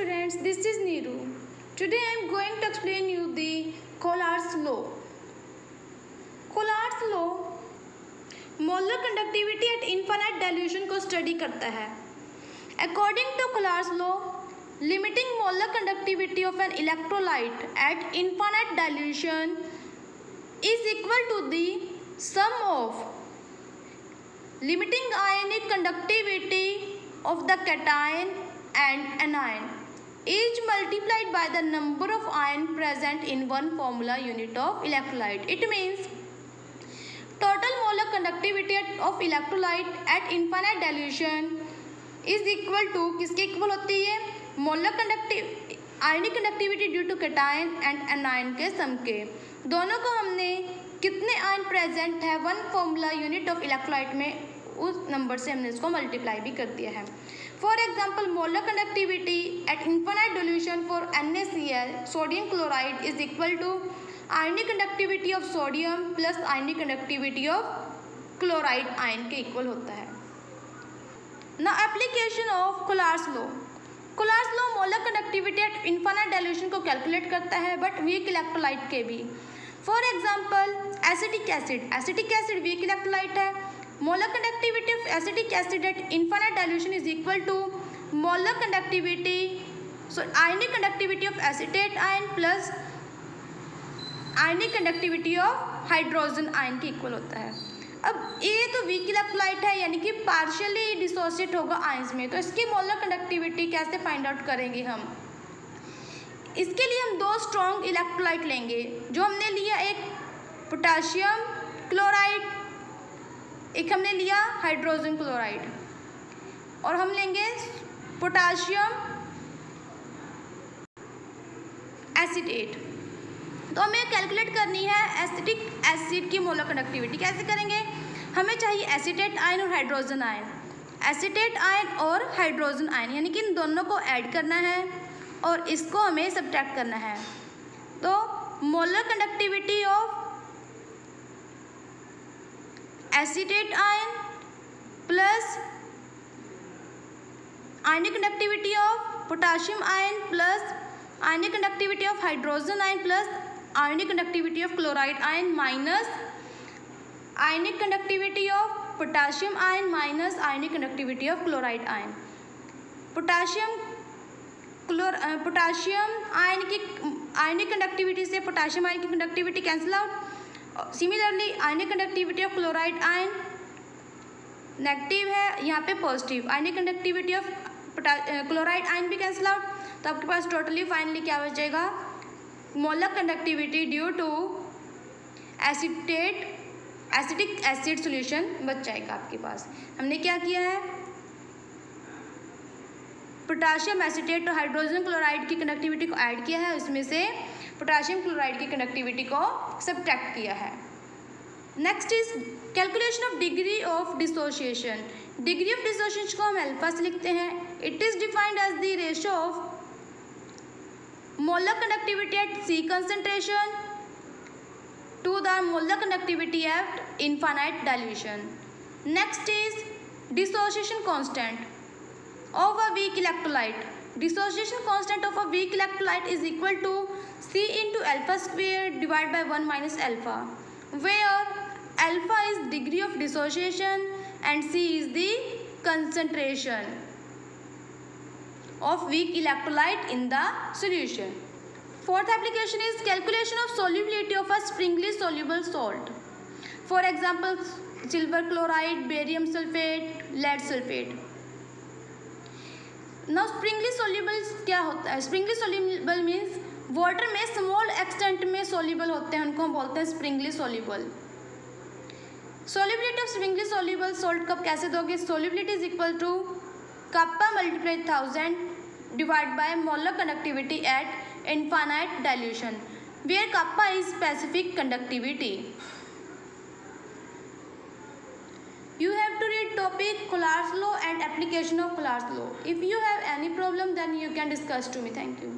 students, this is Neeru. Today I am going to explain you the Collard's law. Collard's law molar conductivity at infinite dilution को study करता है. According to Collard's law, limiting molar conductivity of an electrolyte at infinite dilution is equal to the sum of limiting ionic conductivity of the cation and anion, each multiplied by the number of ions present in one formula unit of electrolyte. It means total molar conductivity of electrolyte at infinite dilution is equal to, किसके equal होती है? Molar ionic conductivity due to cation and anion के sum के. दोनों को हमने कितने ion present है one formula unit of electrolyte में, उस नंबर से हमने इसको मल्टीप्लाई भी कर दिया है. For example, molar conductivity at infinite dilution for NaCl sodium chloride is equal to ionic conductivity of sodium plus ionic conductivity of chloride ion के इक्वल होता है. Now application of Collard's law. Collard's law molar conductivity at infinite dilution को calculate करता है, but weak electrolyte के भी. For example, acetic acid weak electrolyte है. Molar conductivity of acetic acid at infinite dilution is equal to molar conductivity, ionic conductivity of acetate ion plus ionic conductivity of hydrogen ion के equal होता है. अब ये तो week electrolyte है, यानी कि पार्शियली डिसोसिएट होगा आयंस में, तो इसकी मोलर कंडक्टिविटी कैसे फाइंड आउट करेंगे हम? इसके लिए हम दो स्ट्रॉन्ग इलेक्ट्रोलाइट लेंगे. जो हमने लिया एक पोटाशियम क्लोराइड, एक हमने लिया हाइड्रोजन क्लोराइड, और हम लेंगे पोटाशियम एसिटेट. तो हमें कैलकुलेट करनी है एसिटिक एसिड की मोलर कंडक्टिविटी. कैसे करेंगे? हमें चाहिए एसिटेट आयन और हाइड्रोजन आयन. एसिटेट आयन और हाइड्रोजन आयन, यानी कि इन दोनों को ऐड करना है और इसको हमें सब्ट्रैक्ट करना है. तो molar conductivity of acetate ion plus ionic conductivity of potassium ion plus ionic conductivity of hydrogen ion plus ionic conductivity of chloride ion minus ionic conductivity of potassium ion minus ionic conductivity of chloride ion. Potassium ion की आयनिक conductivity से potassium ion की conductivity cancel out. Similarly ionic conductivity of chloride ion negative है, यहाँ पे positive. Ionic conductivity of chloride ion भी cancel out. तो आपके पास टोटली फाइनली क्या बचेगा? Molar conductivity due to acetic acid solution बच जाएगा आपके पास. हमने क्या किया है? पोटाशियम एसिटेट और हाइड्रोजन क्लोराइड की कंडक्टिविटी को ऐड किया है, उसमें से पोटाशियम क्लोराइड की कंडक्टिविटी को सब्ट्रैक्ट किया है. Next is calculation of degree of dissociation. Degree of dissociation को हम अल्फा से लिखते हैं. It is defined as the ratio of molar conductivity at C concentration to the molar conductivity at infinite dilution. Next is dissociation constant of a weak electrolyte. Dissociation constant of a weak electrolyte is equal to C into alpha square divided by 1 minus alpha, where alpha is degree of dissociation and C is the concentration of weak electrolyte in the solution. Fourth application is calculation of solubility of a springly soluble salt. For example, silver chloride, barium sulfate, lead sulfate. Now springly soluble क्या होता है? Springly soluble means water में small extent में soluble होते हैं, उनको हम बोलते हैं springly soluble. Solubility of springly soluble salt कब कैसे दोगे? Solubility is equal to kappa multiplied 1000 divided by molar conductivity at infinite dilution, where kappa is specific conductivity. You have to read topic Collard's law and application of Collard's law. If you have any problem, then you can discuss to me. Thank you.